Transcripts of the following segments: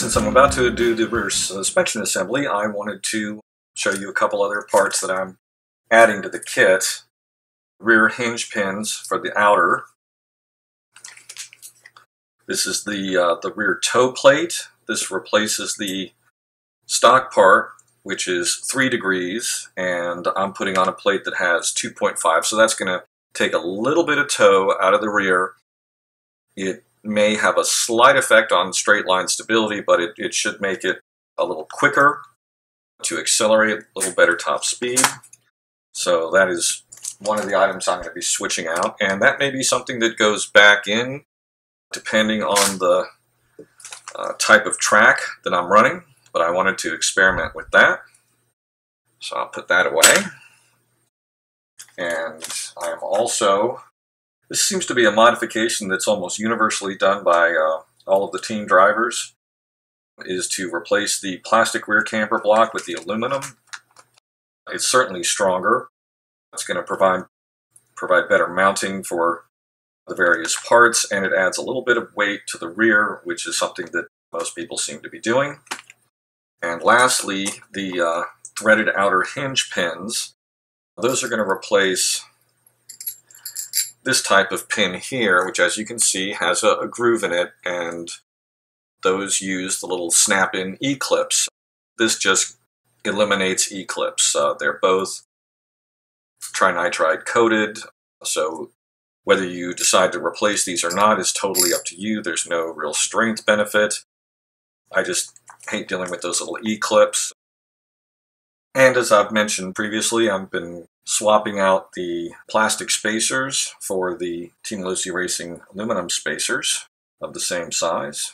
Since I'm about to do the rear suspension assembly, I wanted to show you a couple other parts that I'm adding to the kit. Rear hinge pins for the outer. This is the rear toe plate. This replaces the stock part, which is 3 degrees, and I'm putting on a plate that has 2.5, so that's going to take a little bit of toe out of the rear. It may have a slight effect on straight line stability, but it should make it a little quicker to accelerate, a little better top speed. So that is one of the items I'm going to be switching out, and that may be something that goes back in depending on the type of track that I'm running, but I wanted to experiment with that. So I'll put that away. And I'm also, this seems to be a modification that's almost universally done by all of the team drivers, is to replace the plastic rear camper block with the aluminum. It's certainly stronger. It's going to provide better mounting for the various parts, and it adds a little bit of weight to the rear, which is something that most people seem to be doing. And lastly, the threaded outer hinge pins. Those are going to replace this type of pin here, which, as you can see, has a groove in it, and those use the little snap-in E-clips. This just eliminates E-clips. They're both trinitride coated, so whether you decide to replace these or not is totally up to you. There's no real strength benefit. I just hate dealing with those little E-clips. And as I've mentioned previously, I've been swapping out the plastic spacers for the Team Losi Racing aluminum spacers of the same size.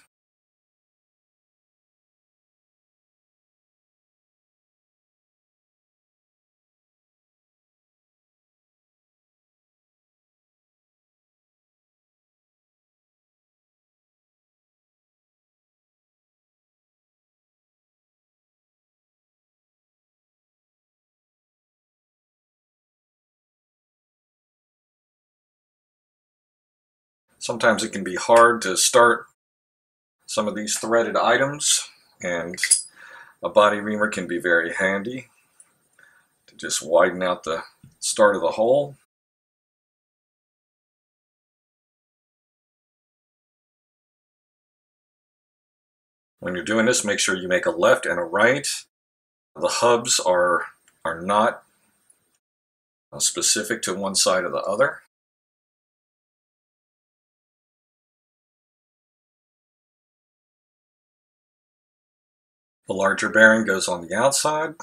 Sometimes it can be hard to start some of these threaded items, and a body reamer can be very handy to just widen out the start of the hole. When you're doing this, make sure you make a left and a right. The hubs are not specific to one side or the other. The larger bearing goes on the outside.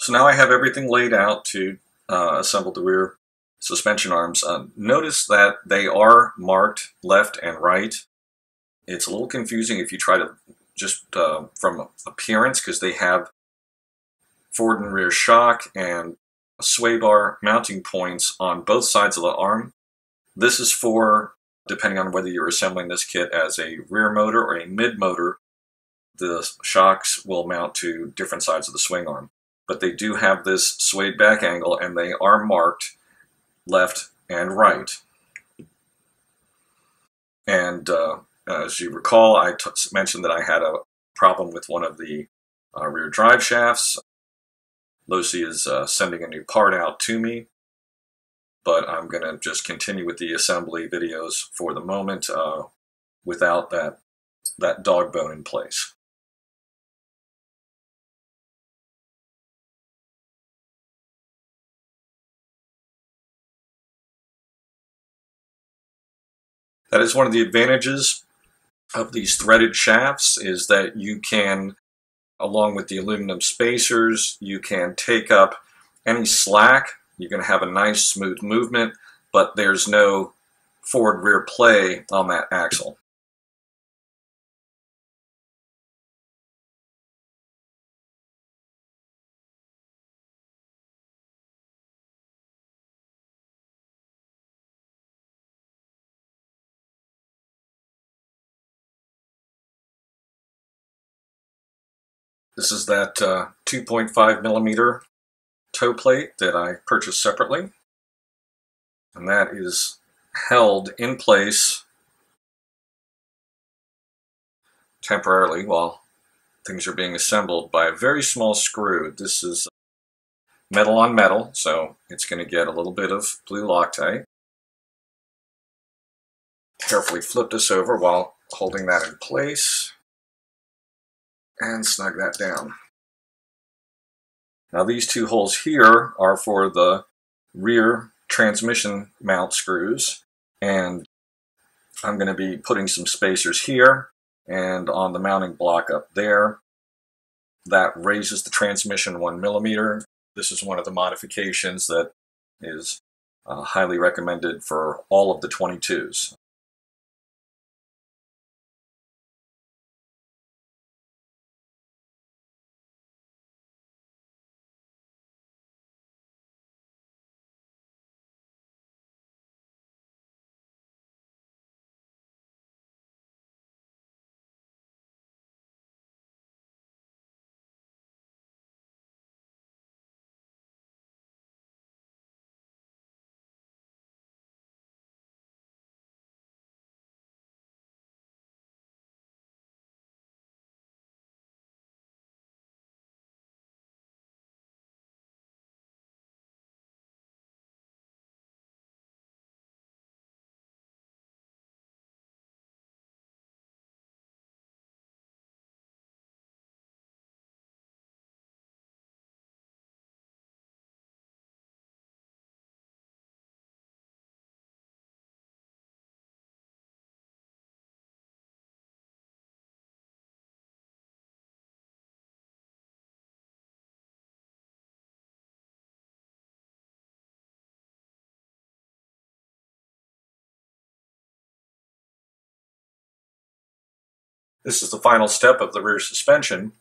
So now I have everything laid out to assemble the rear suspension arms. Notice that they are marked left and right. It's a little confusing if you try to just from appearance, because they have forward and rear shock and sway bar mounting points on both sides of the arm. This is for, depending on whether you're assembling this kit as a rear motor or a mid motor, the shocks will mount to different sides of the swing arm. But they do have this swayed back angle, and they are marked left and right. And as you recall, I mentioned that I had a problem with one of the rear drive shafts. Losi is sending a new part out to me, but I'm going to just continue with the assembly videos for the moment without that dog bone in place. That is one of the advantages of these threaded shafts is that you can, along with the aluminum spacers, you can take up any slack. You're going to have a nice smooth movement, but there's no forward-rear play on that axle. This is that 2.5 millimeter toe plate that I purchased separately, and that is held in place temporarily while things are being assembled by a very small screw. This is metal on metal, so it's going to get a little bit of blue Loctite. Carefully flip this over while holding that in place and snug that down. Now these two holes here are for the rear transmission mount screws, and I'm going to be putting some spacers here and on the mounting block up there. That raises the transmission 1 millimeter. This is one of the modifications that is highly recommended for all of the 22s. This is the final step of the rear suspension.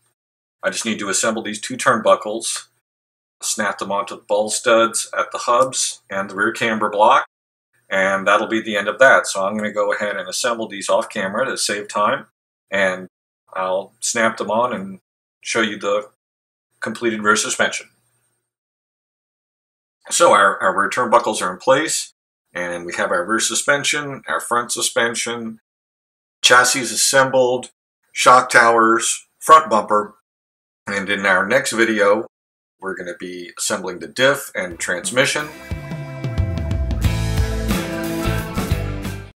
I just need to assemble these two turnbuckles, snap them onto the ball studs at the hubs and the rear camber block, and that'll be the end of that. So I'm going to go ahead and assemble these off camera to save time, and I'll snap them on and show you the completed rear suspension. So our rear turnbuckles are in place, and we have our rear suspension, our front suspension, chassis is assembled, shock towers, front bumper, and in our next video we're going to be assembling the diff and transmission.